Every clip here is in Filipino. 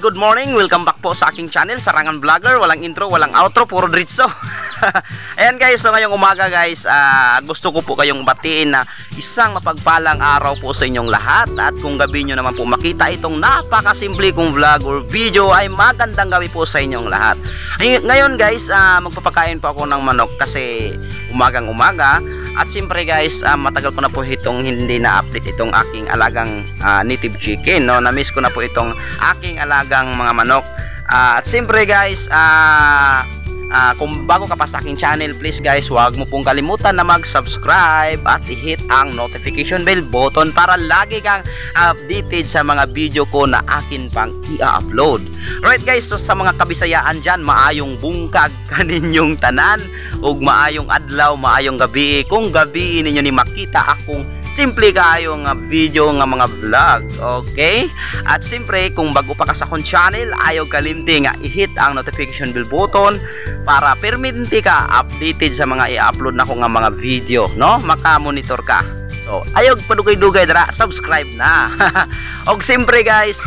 good morning. Welcome back po sa aking channel, Sarangan Vlogger. Walang intro, walang outro, puro diretso. Ayan guys, so ngayong umaga guys, gusto ko po kayong batiin na isang mapagpalang araw po sa inyong lahat. At kung gabi nyo naman po makita itong napakasimple kong vlog or video, ay magandang gabi po sa inyong lahat. Ngayon guys, magpapakain po ako ng manok kasi umagang umaga. At siyempre guys, matagal ko na po itong hindi na-update itong aking alagang native chicken, no? Na-miss ko na po itong aking alagang mga manok. At siyempre guys, kung bago ka pa sa aking channel, please guys, huwag mo pong kalimutan na mag-subscribe at i-hit ang notification bell button para lagi kang updated sa mga video ko na akin pang i-upload. Right guys, so sa mga kabisayaan dyan, maayong bungkag kaninyong tanan ug maayong adlaw, maayong gabi. Kung gabi ninyo ni makita akong simple kayo nga video nga mga vlog, okay? At siyempre, kung bago pa ka sa akong channel, ayaw kalimti nga i-hit ang notification bell button para permanente ka updated sa mga i-upload na ko nga mga video, no? Maka-monitor ka. So, ayaw padugay-dugay dara, subscribe na. Og siyempre guys,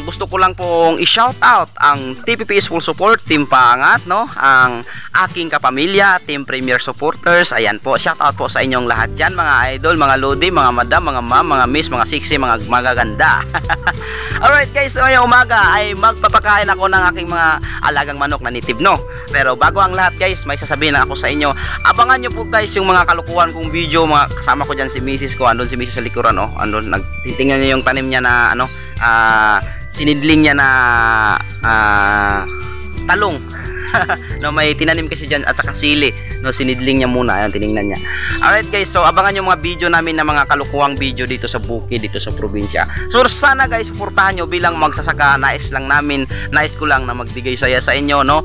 gusto ko lang pong i-shoutout ang TPPS Full Support, Team Paangat, no? Ang aking kapamilya, Team Premier Supporters. Ayan po, shoutout po sa inyong lahat dyan, mga idol, mga lodi, mga madam, mga ma'am, mga miss, mga sexy, mga magaganda. Alright guys, so ngayong umaga ay magpapakain ako ng aking mga alagang manok na native, no? Pero bago ang lahat guys, may sasabihin lang ako sa inyo. Abangan nyo po guys yung mga kalukuhan kong video. Mga kasama ko dyan si Mrs. ko, andun si Mrs. sa likuran, no? Andun, nagtitingnan niya yung tanim niya na ano, sinidling niya na talong. No, may tinanim kasi dyan at saka sili, no, sinidling niya muna. Ayun, tiningnan niya. Alright guys, so abangan yung mga video namin na mga kalukuhang video dito sa bukid, dito sa probinsya. So sana guys, suportahan nyo bilang magsasaka. Nais ko lang na magbigay saya sa inyo, no?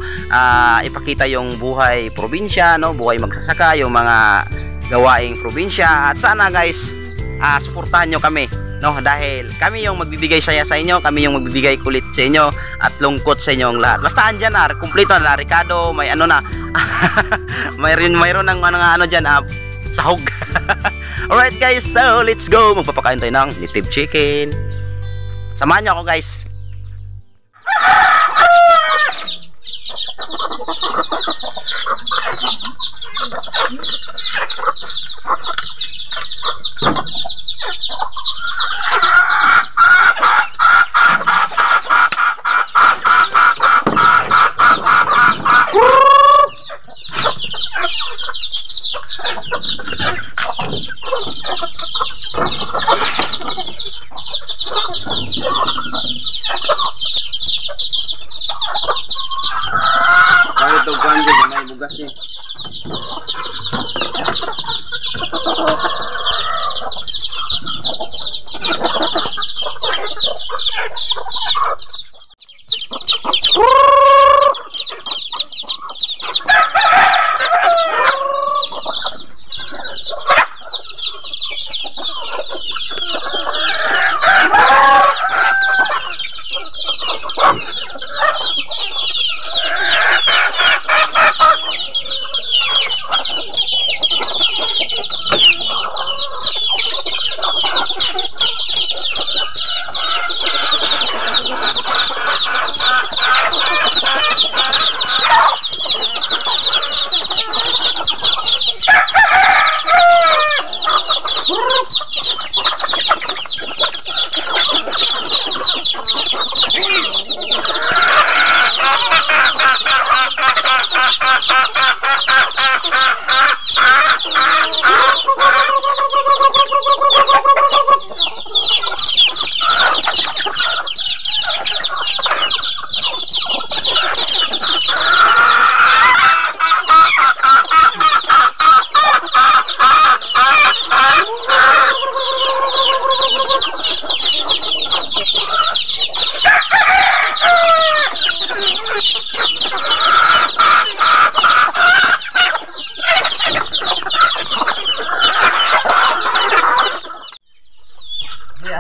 Ipakita yung buhay probinsya, no, buhay magsasaka, yung mga gawaing probinsya. At sana guys, suportahan nyo kami, no, dahil kami yung magbibigay saya sa inyo, kami yung magbibigay kulit sa inyo at lungkot sa inyong lahat. Basta andyan na, kumpleto na, Ricardo, may ano na, mayroon ng ano dyan, sahog. Alright guys, so let's go, magpapakain tayo ng native chicken. Samahan nyo ako guys. Bakit ito ganda na may bugas eh.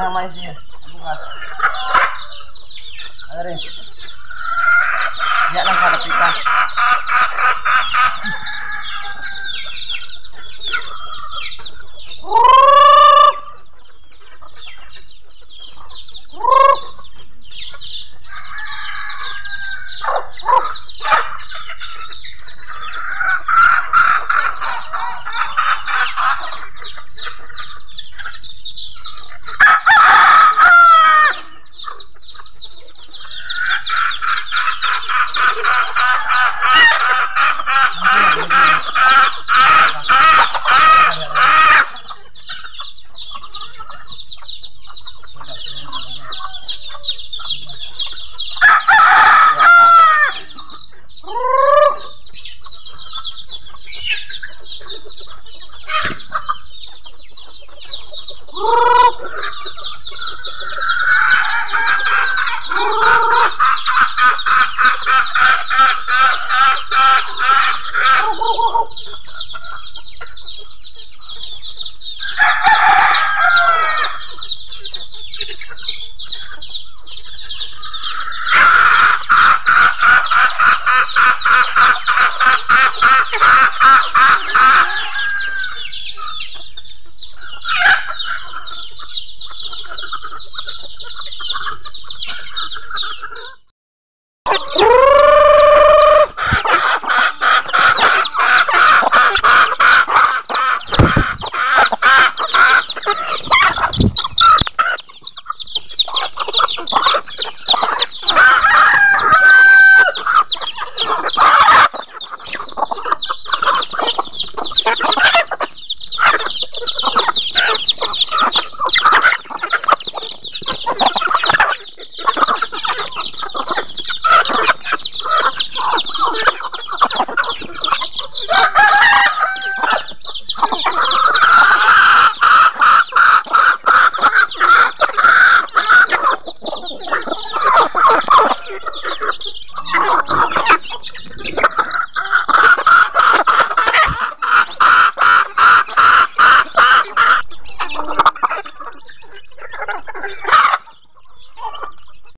Mais dia, bukas. Ada rin. Ya lang kada pita.